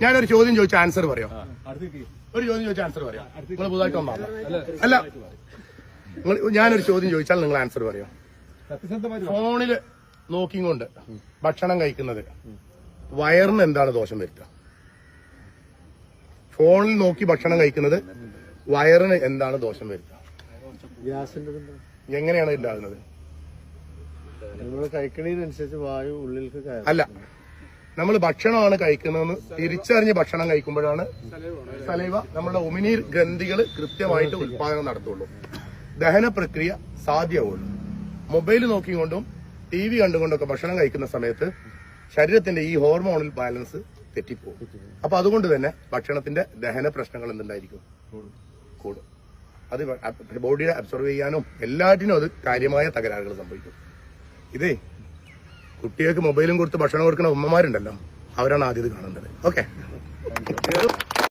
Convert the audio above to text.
ഞാനൊരു ചോദ്യം ചോദിച്ച ആൻസർ പറയാം. ഒരു ചോദ്യം ചോദിച്ച ആൻസർ പറയാം. നിങ്ങൾ പുതുതായിട്ട് വന്നാ അല്ല, ഞാനൊരു ചോദ്യം ചോദിച്ചാൽ നിങ്ങൾ ആൻസർ പറയാം. ഫോണില് നോക്കിക്കൊണ്ട് ഭക്ഷണം കഴിക്കുന്നത് വയറിന് എന്താണ് ദോഷം വരുത്തുക? ഫോണിൽ നോക്കി ഭക്ഷണം കഴിക്കുന്നത് വയറിന് എന്താണ് ദോഷം വരുത്തുക? എങ്ങനെയാണ് ഇല്ലാകുന്നത്? കഴിക്കണതിനനുസരിച്ച് വായു ഉള്ളിലേക്ക് അല്ല, നമ്മൾ ഭക്ഷണമാണ് കഴിക്കുന്നതെന്ന് തിരിച്ചറിഞ്ഞ് ഭക്ഷണം കഴിക്കുമ്പോഴാണ് സലൈവ നമ്മുടെ ഉമിനീർ ഗ്രന്ഥികൾ കൃത്യമായിട്ട് ഉത്പാദനം നടത്തുള്ളൂ, ദഹന പ്രക്രിയ സാധ്യമാവുള്ളൂ. മൊബൈൽ നോക്കിക്കൊണ്ടും ടി വി കണ്ടുകൊണ്ടൊക്കെ ഭക്ഷണം കഴിക്കുന്ന സമയത്ത് ശരീരത്തിന്റെ ഈ ഹോർമോണൽ ബാലൻസ് തെറ്റിപ്പോകും. അപ്പൊ അതുകൊണ്ട് തന്നെ ഭക്ഷണത്തിന്റെ ദഹന പ്രശ്നങ്ങൾ എന്തുണ്ടായിരിക്കും? കൂടും. അത് ബോഡിയെ അബ്സോർവ് ചെയ്യാനും എല്ലാറ്റിനും അത് കാര്യമായ തകരാറുകൾ സംഭവിക്കും. ഇതേ കുട്ടികൾക്ക് മൊബൈലും കൊടുത്ത് ഭക്ഷണം കൊടുക്കുന്ന ഉമ്മമാരുണ്ടല്ലോ, അവരാണ് ആദ്യം ഇത് കാണേണ്ടത്. ഓക്കെ.